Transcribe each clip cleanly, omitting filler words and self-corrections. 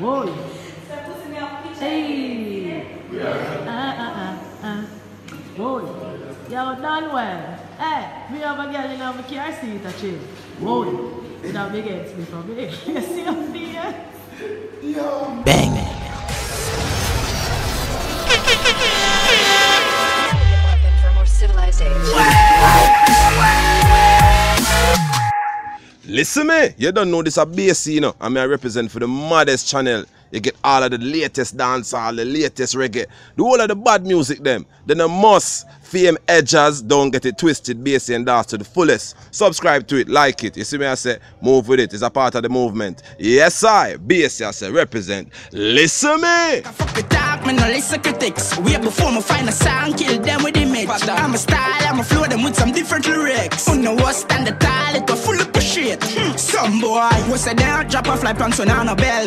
Boy. Hey. Boy. Yo, done well. Hey, me have a girl in my car seat a chill. Boy. You know, big head slip for me. You see how here? Yo. Bang. For more civilized age. Listen me, you don't know this a bass, you know. I mean, I represent for the maddest channel. You get all of the latest dancehall, the latest reggae, the whole of the bad music them. Then a must fame Edjahz, don't get it twisted, bassy and dance to the fullest. Subscribe to it, like it. You see me, I say, move with it. It's a part of the movement. Yes, I, bassy, I say, represent. Listen me. Fuck the talk, man, no listen critics. Way before me find a song, kill them with image. I'm a style, I'm a flow them with some different lyrics. Who know what's stand the tile, it was full of shit. Some boy, what's a down, drop off like pants on a bell.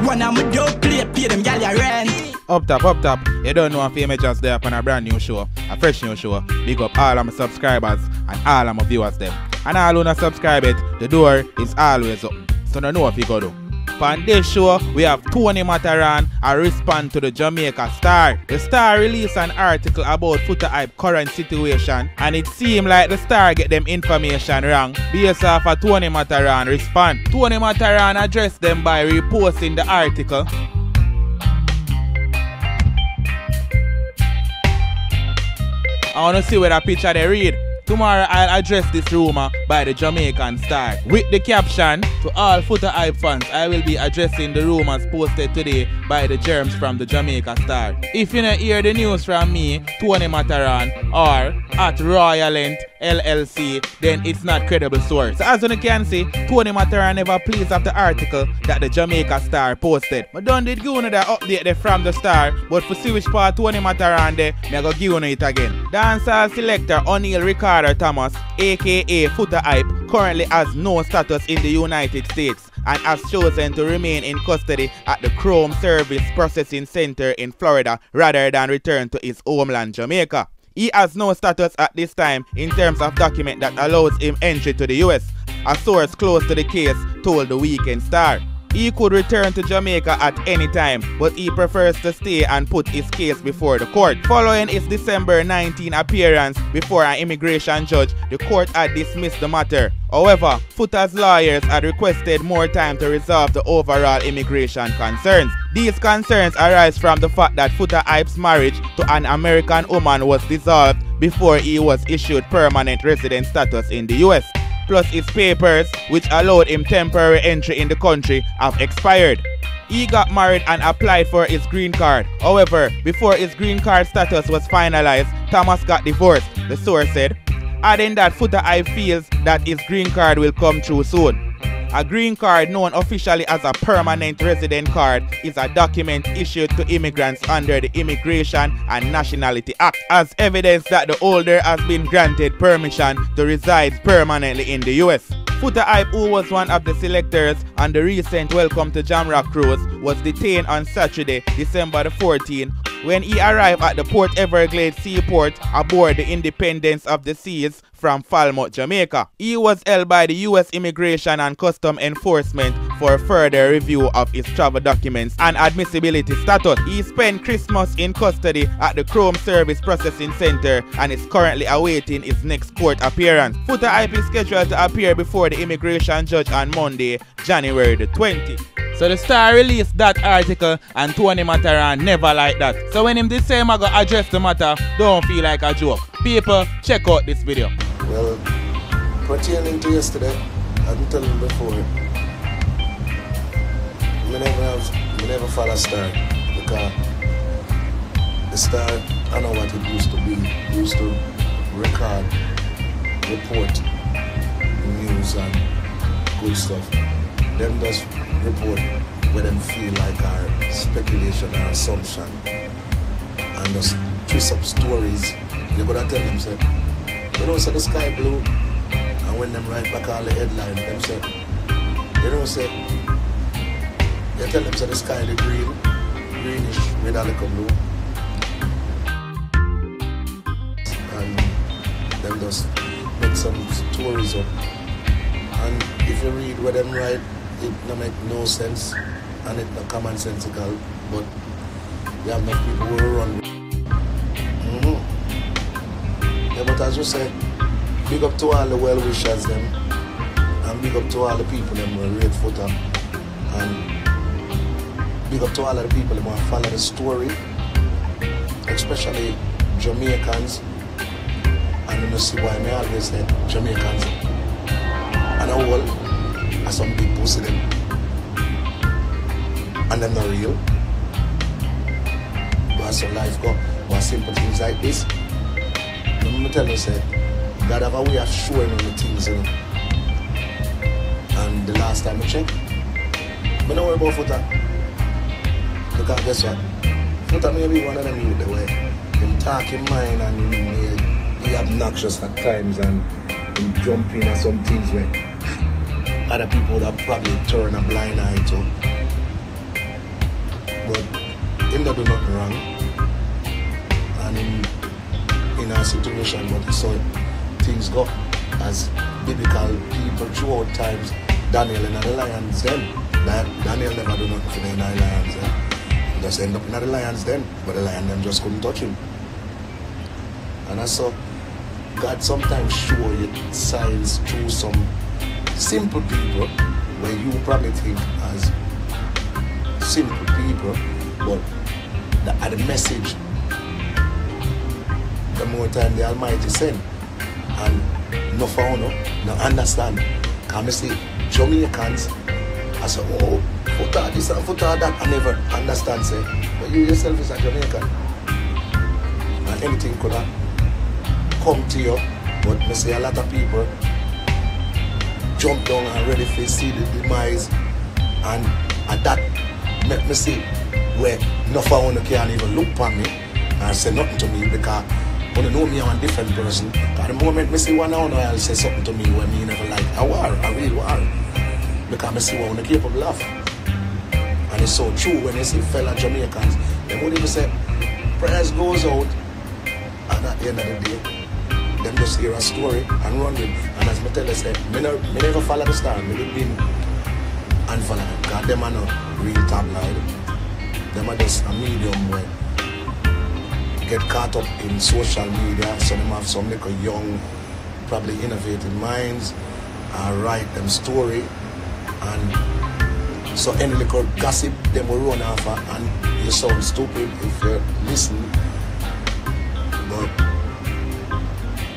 One of my dope play them gal ya rent. Up top, you don't know if Edjahz there upon a brand new show, a fresh new show. Big up all of my subscribers and all of my viewers them. And all who not subscribe it, the door is always up. So don't know if you go do. On this show, we have Tony Matterhorn and respond to the Jamaica Star. The Star released an article about Foota Hype current situation, and it seemed like the Star get them information wrong. Based off of Tony Matterhorn respond. Tony Matterhorn addressed them by reposting the article. I want to see where the picture they read. Tomorrow I'll address this rumor by the Jamaican Star. With the caption, to all Foota Hype fans, I will be addressing the rumors posted today by the germs from the Jamaica Star. If you don't hear the news from me, Tony Matterhorn, or at Royalent LLC, then it's not credible source. So as you can see, Tony Matterhorn never pleased of the article that the Jamaica Star posted. But don't did give you that update there from the Star, but for see which part Tony Matterhorn there, me go give you it again. Dancehall selector O'Neal Ricardo Thomas, aka Foota Hype, currently has no status in the United States and has chosen to remain in custody at the Chrome Service Processing Center in Florida rather than return to his homeland Jamaica. He has no status at this time in terms of document that allows him entry to the US, a source close to the case told the Weekend Star. He could return to Jamaica at any time, but he prefers to stay and put his case before the court. Following his December 19 appearance before an immigration judge, the court had dismissed the matter. However, Foota's lawyers had requested more time to resolve the overall immigration concerns. These concerns arise from the fact that Foota Hype's marriage to an American woman was dissolved before he was issued permanent resident status in the US. Plus his papers, which allowed him temporary entry in the country, have expired. He got married and applied for his green card. However, before his green card status was finalized, Thomas got divorced, the source said, adding that Foota Hype feels that his green card will come through soon. A green card, known officially as a permanent resident card, is a document issued to immigrants under the Immigration and Nationality Act as evidence that the holder has been granted permission to reside permanently in the US. Foota Hype, who was one of the selectors on the recent Welcome to Jamrock cruise, was detained on Saturday, December the 14th, when he arrived at the Port Everglades Seaport aboard the Independence of the Seas from Falmouth, Jamaica. He was held by the U.S. Immigration and Customs Enforcement for further review of his travel documents and admissibility status. He spent Christmas in custody at the Chrome Service Processing Center and is currently awaiting his next court appearance. Foota Hype is scheduled to appear before the immigration judge on Monday, January the 20th. So the Star released that article and Tony Matterhorn never like that. So when him this same I go address the matter, don't feel like a joke. People, check out this video. Well, pertaining to yesterday, I've been telling you before, I never follow Star because the Star, I know what it used to be. It used to record, report news and good stuff. Them just report where them feel like our speculation or assumption and just twist up stories. You gotta tell them, say, you know, say the sky blue, and when them write back all the headlines, them say, you know, say, you tell them, say the sky the greenish with a little blue, and them just make some stories up. And if you read what them write, it don't make no sense. and it's not commonsensical, but we have enough people who run. Yeah, but as you say, big up to all the well-wishers them, and big up to all the people them who rate Foota, and big up to all of the people who follow the story, especially Jamaicans, and you see why I always say Jamaicans, and all are some big pussy them, and they're not real. But so life go, but simple things like this. Let me tell you, say, God have a way of showing on the things, you know. And the last time I checked, but don't worry about Foota. Because guess what? Foota may be one of them youth the way him talk in mind and he obnoxious at times and him jumping at some things where other people would have probably turned a blind eye to. But him don't do nothing wrong. And him in a situation, but so things go as biblical people throughout times. Daniel and the lions then. Daniel never do nothing for the lions then. He just end up in the lions then, but the lion them just couldn't touch him. And I saw God sometimes show you signs through some simple people where you probably think as simple people, but the message the more time the Almighty send. And no found, no understand. Can I see Jamaicans, I say, oh, Foota this and Foota that, I never understand, say, but you yourself is a Jamaican. And anything could have come to you, but I say a lot of people jump down and ready to see the demise, and at that make me see where no found can't even look upon me and say nothing to me because when you know me, I'm a different person. At the moment I see one now, I'll say something to me when me never like a real war. Because I see one capable of. And it's so true when you see fellow Jamaicans, they won't even say, prayers goes out, and at the end of the day, them just hear a story and run with it. And as I tell you, say, me never follow the star, me live in and follow them. Because them are not real tabloid. Them are just a medium where get caught up in social media, so them have some little young, probably innovative minds, and write them story, and so any little gossip them will run off, and you sound stupid if you listen. But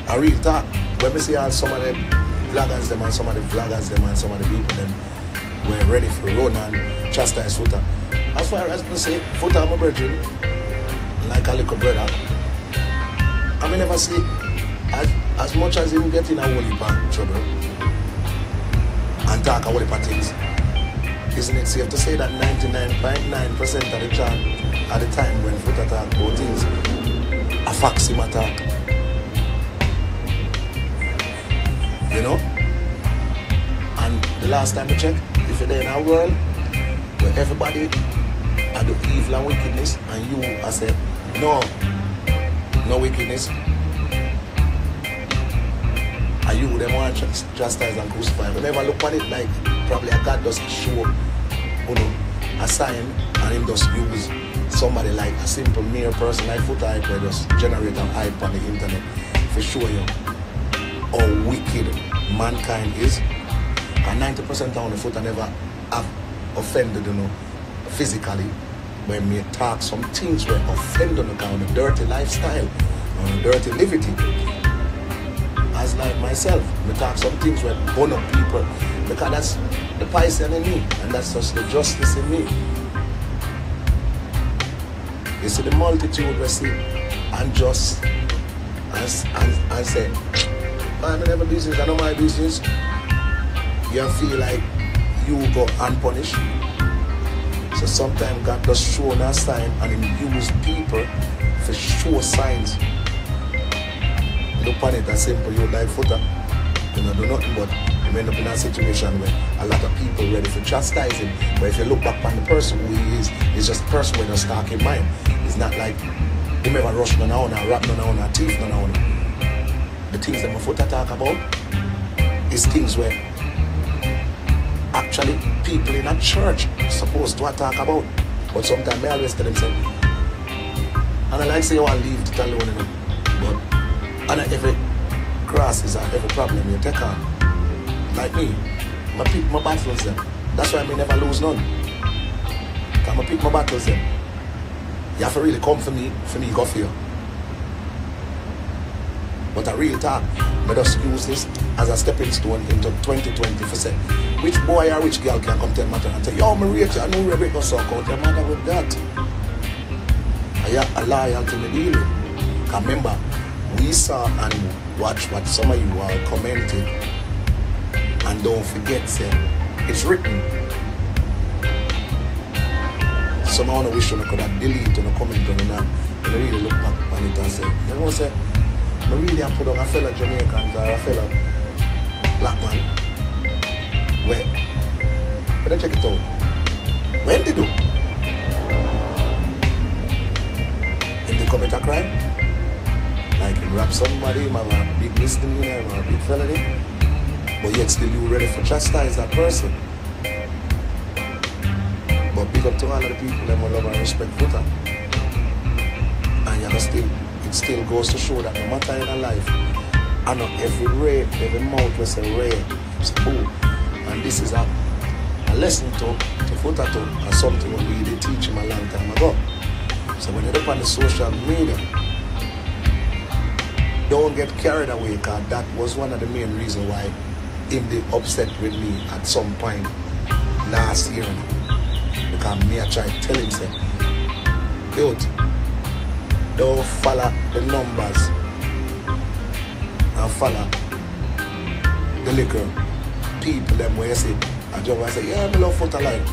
I real talk, when we see all some of the bloggers them and some of the vloggers them and some of the people them were ready for run and chastise Foota. As far as I say, Foota my brethren, like a little brother, I may never see as much as him get in a whole heap of trouble and talk a whole heap of things. Isn't it safe to say that 99.9% of the time, at the time when Foota talk about things, a fax him attack? You know? And the last time I checked, if you're there in a world where everybody are the evil and wickedness, and you I say, no wickedness. And you them want to chastise and crucify. But never look at it like probably a God just show a sign and him just use somebody like a simple mere person like Foota where just generate an hype on the internet for show you how wicked mankind is. And 90% of the Foota never have offended, physically. When me talk some things where offend on the dirty lifestyle, on the dirty living. As like myself, me talk some things where burn up people, because that's the poison in me, and that's just the justice in me. You see the multitude we see unjust and say, I never business, I know my business. You feel like you go unpunished. So sometimes God does show a sign and he use people to show signs. Look on it as simple, you like Foota, you know, do nothing but you end up in a situation where a lot of people ready to chastise him. But if you look back on the person who he is, he's just a person with a stark in mind. It's not like he never rush none on or rap none on or thief none on. The things that my Foota talk about is things where actually people in a church supposed to talk about. But sometimes I always tell them, say, and I like say you want to leave to tell you one of them. But and every crisis or every problem you take on, like me, I pick my battles them. That's why I may never lose none. Because I pick my battles them. You have to really come for me go for you. But a real talk, I just use this as a stepping stone into 2020 for say, which boy or which girl can come tell Matterhorn and say, yo, I'm rich, I know Rebecca go suck out your mother with that. I have a loyalty to the deal. Because remember, we saw and watch what some of you are commenting. And don't forget, say, it's written. Some of you wish you could have deleted on a comment on it and really look back on it and say, you know what I'm saying? I really have put on a fellow Jamaican or a fellow black man. Where? But then check it out. When they do? If they commit a crime, like he rap somebody, he have a big misdemeanor or a big felony, but yet still you ready for chastise that person. But big up to all of the people that will love and respect Foota. And you know it still goes to show that no matter in a life, I know every rain, every mouth was a rain. So, and this is a lesson to Foota to, and something we did teach him a long time ago. So when you're up on the social media, don't get carried away, because that was one of the main reasons why him did upset with me at some point last year. Because me I tried to tell him, say, dude, don't follow the numbers and follow the liquor people them where you say, I say, yeah, I love Foota live.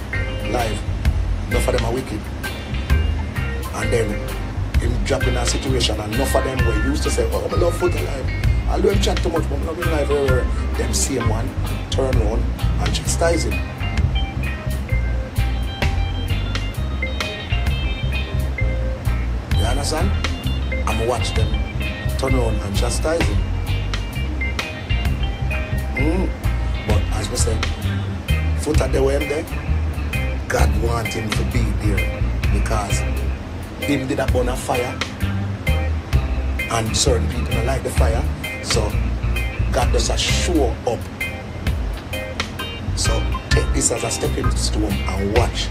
Enough of them are wicked. And then him drop in a situation and enough of them were used to say, oh, I love Foota live. I'll do him chat too much, but I'm not live everywhere. Them same one turn around and chastise him. You understand? I'm going to watch them turn around and chastise him. But as we say, Foota the way him there, God want him to be there because him did a burn a fire and certain people don't like the fire, so God does a show up. So take this as a stepping stone and watch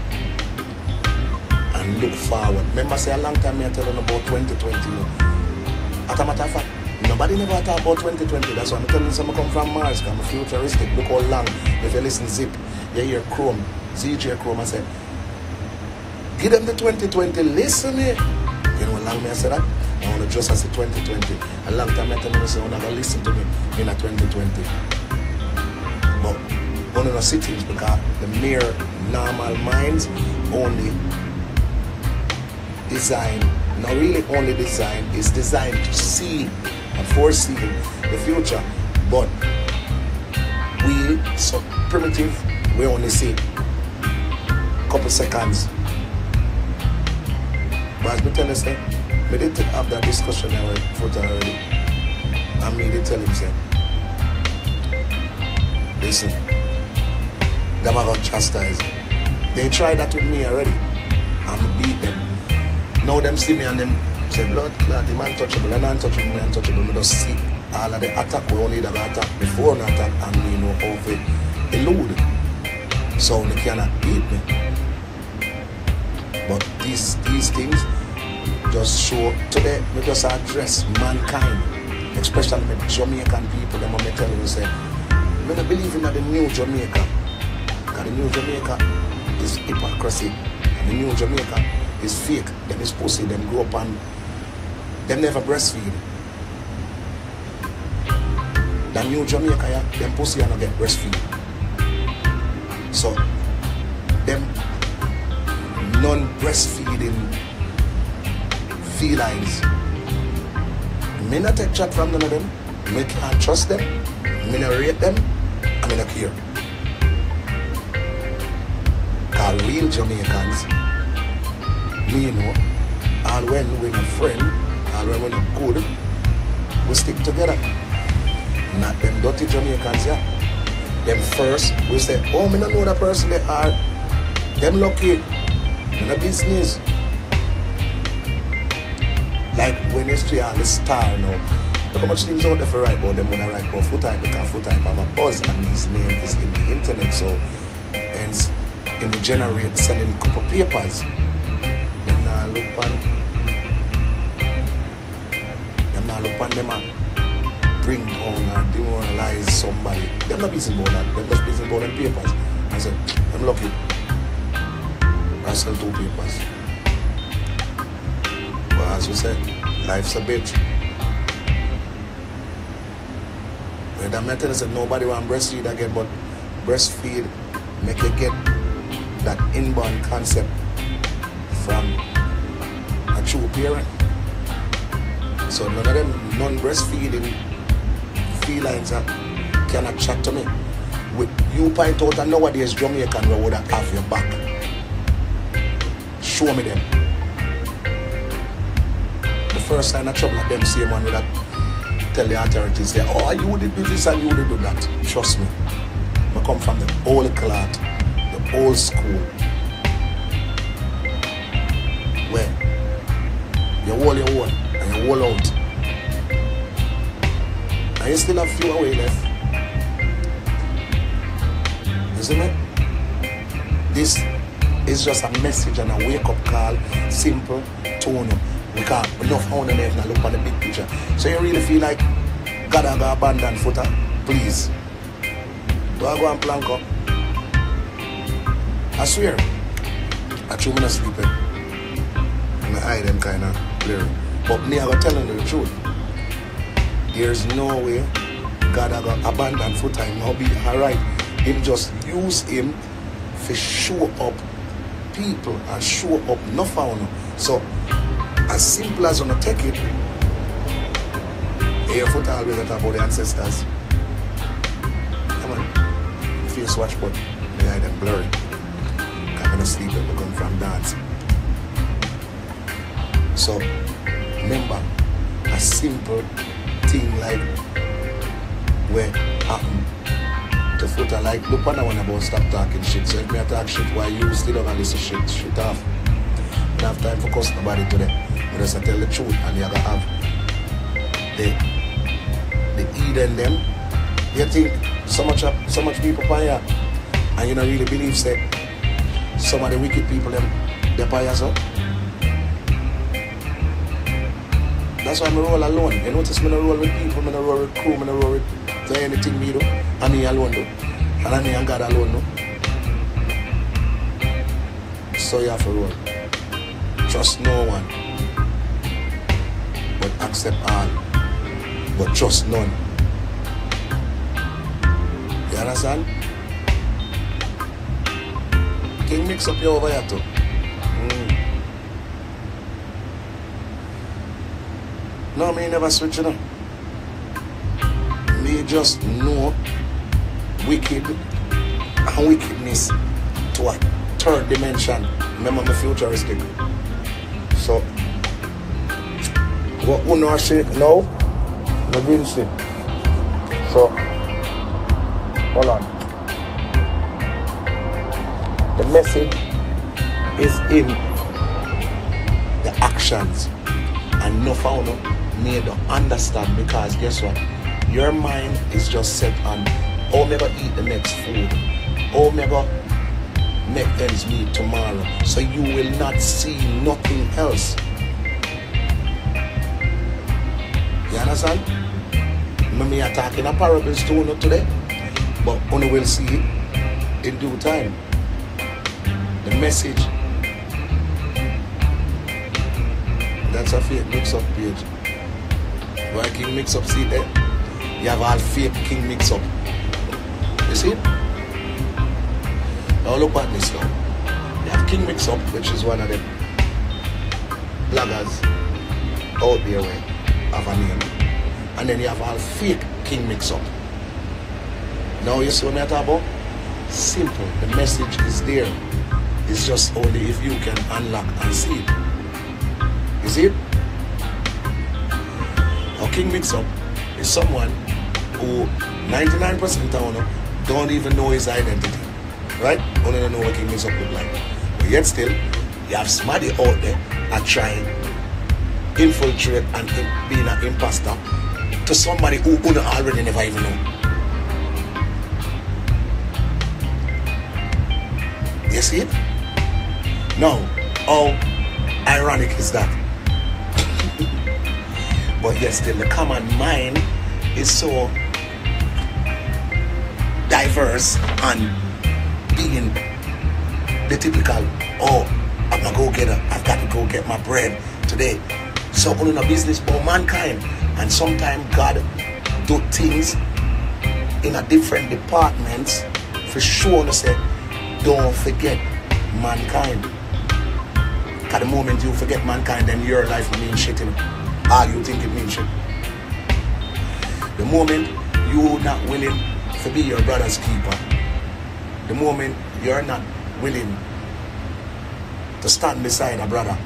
and look forward. Remember say a long time I tell you about 2020. As a matter of fact, nobody never talk about 2020. That's why I'm telling you some come from Mars, because I'm futuristic. Look how long. If you listen Zip, you hear Chrome, ZJ Chrome, I say, give them the 2020, listen here. You know how long me I say that? I want to just say 2020. A long time I tell you, say, I'm not going to listen to me in a 2020. But one of the cities, because the mere normal minds only design, not really only design, is designed to see and foresee the future. But we, so primitive, we only see a couple seconds. But as me tell you, say, we did have that discussion with Foota already. And me did tell him, say, listen, them are going to chastise. They tried that with me already. And beat them. Now them see me and them say, blood clot, the man untouchable, and untouchable, me untouchable. Me just see all of the attack, we only have attack before an attack, and me know how to elude. So they cannot beat me. But these things just show today, we just address mankind, especially with Jamaican people. Them me tell you, say, I don't believe in the new Jamaica. Because the new Jamaica is hypocrisy. And the new Jamaica is fake. Them is pussy. Them grow up and them never breastfeed. The new Jamaica, yeah, them pussy and not get breastfeed. So them non-breastfeeding felines, me not take chat from none of them. Me can't trust them. Me not rate them. I me not care. Cause real Jamaicans, me know, all when we're a friend, all when we're good, we stick together. Not them dirty Jamaicans, yeah. Them first, we say, oh, me don't know that person they are. Them lucky. In a business. Like when you see all the star now. Look how much things out there for write about them when I write about Foota, because Foota have a buzz and his name is in the internet, so hence it will generate selling a couple papers. Them now look on them and bring down or demoralize somebody. Them not busy about that, them just busy about them papers. I said, I'm lucky. I sell 2 papers. But as we said, life's a bitch. When the method said nobody want breastfeed again, but breastfeed make you get that inborn concept from a true parent. So none of them non-breastfeeding felines cannot chat to me. With you point out and nowadays Jamaican who would have your back. Show me them. The first time I trouble at them same one with that tell the authorities say, oh, you did do this and you did do that. Trust me. I come from the old cloth, the old school. Where you hold your own and you hold out. And you still have few away left. You see me? This is just a message and a wake-up call, simple, tone. Because enough on and now look at the big picture. So you really feel like God I go abandon Foota? Please. Do I go and plank up? I swear. I true me not sleeping. My eye them kind of blurry. But me I go telling you the truth. There's no way God I go abandon Foota. Him now be alright. Him just use him to show up people and show up no found. So as simple as you take it, your Foota always talk about the ancestors. Come on, face watch, but the eye them blurry. Can't even sleep when we come from dancing. So remember, a simple thing like where happened to Foota, like look on that one about stop talking shit. So if me talk shit, why you still don't listen shit off? I don't have time for cuss nobody today. But just I tell the truth, and you gotta have the Eden them. You think so much people pay, and you don't really believe that some of the wicked people them they pay us up. That's why I roll alone. You notice me not roll with people, me not roll with crew, me not roll with anything me do. And me alone do. And I me and God alone do. So you have to roll. Trust no one. But accept all. But trust none. You understand? King mix up you over here too. No, me never switch it up. Me just know wicked and wickedness to a third dimension. Remember me futuristic. So what we know shit now, the green shit. So hold on. The message is in the actions and no found me to understand, because guess what? Your mind is just set on how me gonna eat the next food, how me gonna make ends meet tomorrow. So you will not see nothing else. You understand? Me are talking a parables to you today, but only will see it in due time. The message. That's a fake mix-up page. Why King Mix-Up, see there? You have all fake King Mix-Up. You see? Now look at this now. You have King Mix-Up, which is one of the bloggers out there where have a name. And then you have all fake King Mix-Up. Now you see what I'm talking about? Simple. The message is there. It's just only if you can unlock and see it. You see it? Now King Mix-Up is someone who 99% of them don't even know his identity. right? Only don't know what King Mix Up look like. But yet still, you have somebody out there that trying infiltrate and being an imposter to somebody who already never even know. You see it? Now, how ironic is that? But yet still, the common mind is so diverse and being the typical, oh, I'm a go-getter, I've got to go get my bread today. So on a business for mankind, and sometimes God do things in a different departments for sure to say, don't forget mankind. Because the moment you forget mankind, then your life means shit, you know. All you think it means shit. The moment you're not willing to be your brother's keeper, the moment you're not willing to stand beside a brother,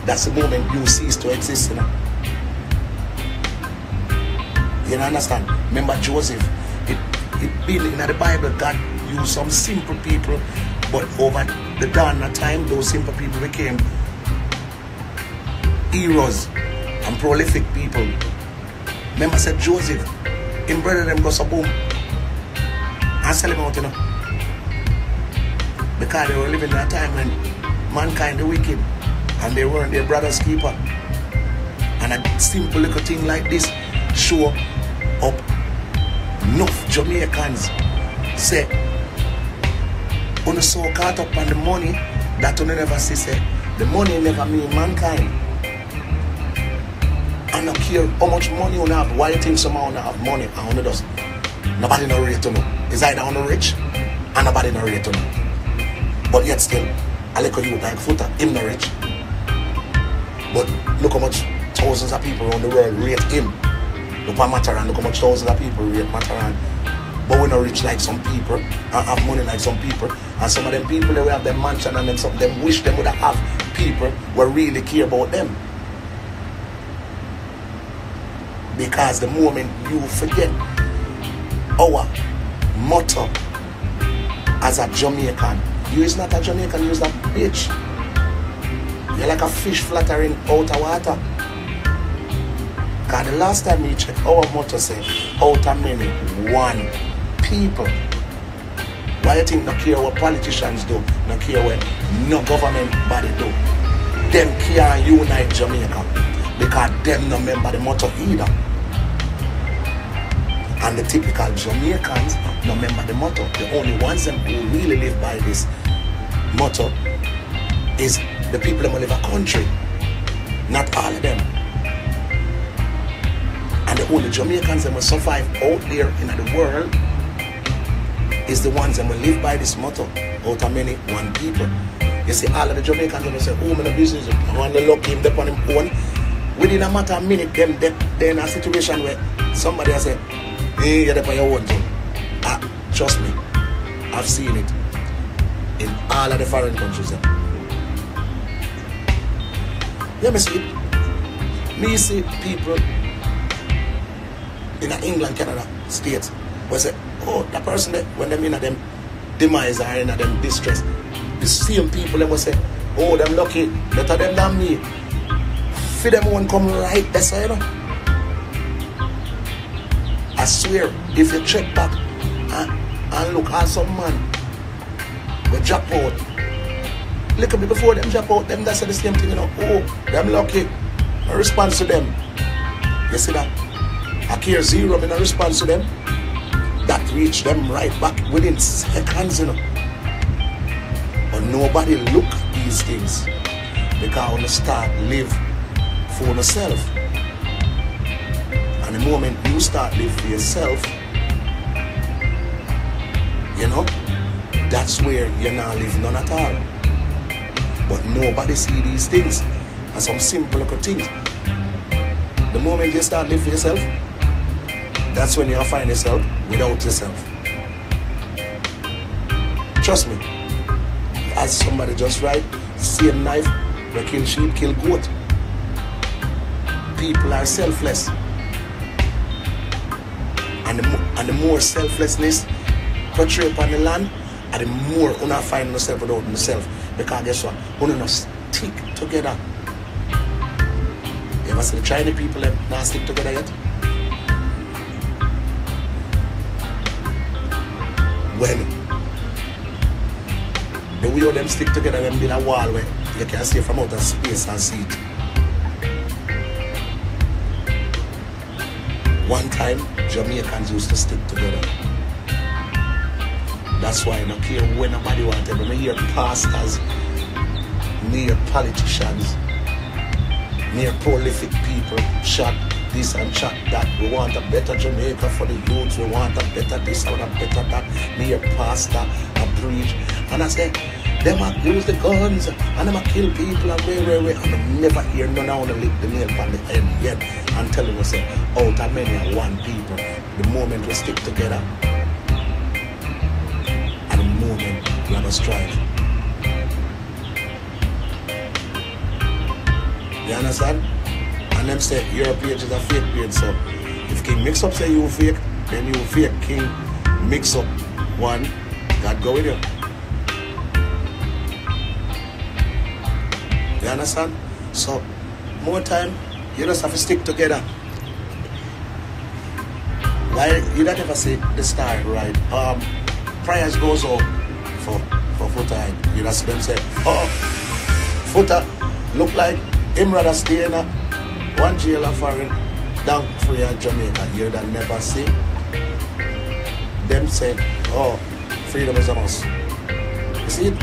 that's the moment you cease to exist, you know. You understand? Remember Joseph, it been in the Bible, God used some simple people, but over the dawn of time, those simple people became heroes and prolific people. Remember I said Joseph, him brother them go so boom and sell him out, you know. Because they were living in a time when mankind the wicked and they weren't their brother's keeper. And a simple little thing like this show up enough Jamaicans say, when you so caught up on the money that you never see say, the money never mean mankind. And don't care how much money you have, why you think someone have money and one doesn't. Nobody no rate to know. It's either on the rich and nobody no rate to know. But yet still, I look at you like Foota, him no rich. But look how much thousands of people around the world rate him. Look at Matterhorn, look how much thousands of people rate Matterhorn. But we're not rich like some people and have money like some people. And some of them people, they will have their mansion and them, some of them wish them would have people who really care about them. Because the moment you forget our motto as a Jamaican, you is not a Jamaican, you is a bitch. You're like a fish fluttering out of water. Because the last time we checked, our motto said, out of many, one people. Why you think no care what politicians do, no care what no government body do? Them can't unite Jamaica because them no remember the motto either. And the typical Jamaicans no remember the motto. The only ones them who really live by this motto is the people that live a country. Not all of them. And the only Jamaicans that will survive out there in the world is the ones that will live by this motto. Out of many, one people. You see, all of the Jamaicans will say, oh, I'm in a business, I want to lock him up on him own. Within a matter of a minute, they're in a situation where somebody will say, hey, you're there for your own thing. Trust me, I've seen it in all of the foreign countries. Let me see it. Me see people in England, Canada, States, where say, oh, that person there, when them in them demise or in them distress, the same people they will say, oh, them lucky, better them than me. For them won't come right there, so, you know. I swear, if you check back and look at some man, they drop out. Look a bit before them drop out, them that say the same thing, you know. Oh, them lucky. No response to them. You see that? I care zero, in a response to them. That reach them right back within seconds, you know. But nobody look at these things because when you start live for yourself, and the moment you start live for yourself, you know, that's where you're not living none at all. But nobody see these things as some simple little things. The moment you start live for yourself, that's when you'll find yourself without yourself. Trust me. As somebody just right, same knife, we kill sheep, kill goat. People are selfless. And the more selflessness portrayed upon the land, And the more you not find yourself without yourself, because guess what? You not stick together. You ever see the Chinese people not stick together yet? When the way them stick together, them build a wall where you can see from outer space and see it. One time, Jamaicans used to stick together. That's why I don't care when nobody wants them. I hear pastors, near politicians, near prolific people chat this and chat that. We want a better Jamaica for the youth. We want a better this and a better that. Near pastor and preach. And I say, them a use the guns and them a kill people and way. And I never hear none of them lick the nail on the end yet. And telling us, out of many are one people. The moment we stick together, and the moment we have a strive. You understand? And them say your page is a fake page. So if King mix up say you fake, then you fake. King mix up one, God go with you. You understand? So more time, you just have to stick together. Why you don't ever see the star, right? Prayers goes up for Foota. You just see them say, oh, Foota look like him rather stay in one jail of foreign down free in Jamaica. You don't never see them say, oh, freedom is a must. You see it?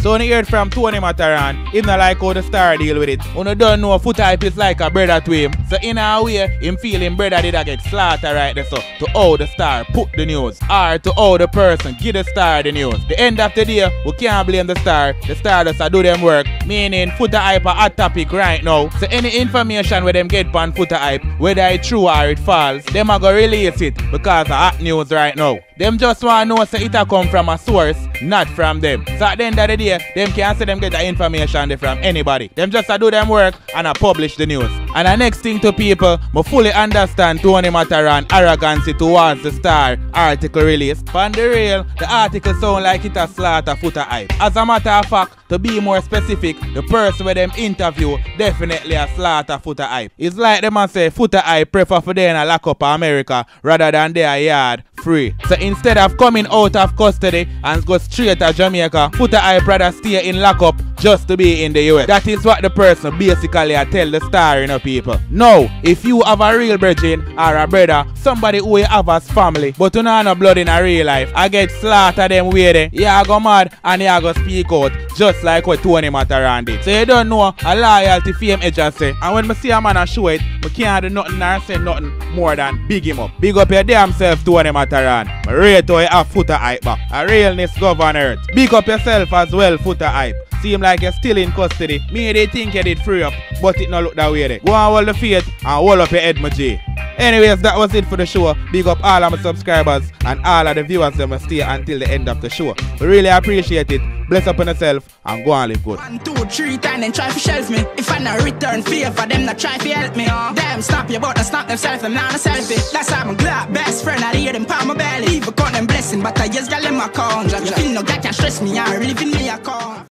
So when you heard from Tony Matterhorn, he not like how the star deal with it. You don't know Foota Hype is like a brother to him. So in a way, him feel him brother did get slaughtered right there. So to how the star put the news, or to how the person give the star the news. The end of the day, we can't blame the star. The star just do them work. Meaning Foota Hype a hot topic right now. So any information where them get on Foota Hype, whether it's true or it false, them a go release it because of hot news right now. Them just want to know so it a come from a source, not from them. So at the end of the day, them can't say them get the information from anybody. Them just do them work and publish the news. And the next thing to people, I fully understand Tony Matterhorn arrogance towards the star article release. On the real, the article sound like it a slaughter Foota Hype. As a matter of fact, to be more specific, the person where them interview definitely a slaughter Foota Hype. It's like them a say Foota Hype prefer for them to lock up America rather than their yard free. So instead of coming out of custody and go straight to Jamaica, Foota Hype rather stay in lockup just to be in the US. That is what the person basically tell the star, you know, people. Now, if you have a real virgin or a brother, somebody who you have as family, but you don't have no blood in a real life, I get slaughtered them way there, you go mad and you go speak out, just like what Tony Matterhorn did. So you don't know a loyalty fame Edjahz say. And when I see a man a show it, I can't do nothing or say nothing more than big him up. Big up your damn self, Tony Matterhorn. I rate how you have Foota Hype back. A realness govern earth. Big up yourself as well, Foota Hype. Seem like you're still in custody. Me they think you did free up, but it not look that way there. Go and hold the faith and hold up your head, my G. Anyways, that was it for the show. Big up all of my subscribers and all of the viewers that must stay until the end of the show. We really appreciate it. Bless up on yourself and go and live good. 1, 2, 3 times then try to shelf me. If I not return favor, them not try to help me. Damn, snap your butt and snap themselves, them not a selfie. That's how I'm glad best friend, I hear them palm my belly. Even count them blessing, but I just got them account. I feel no guy can stress me, I really feel me account.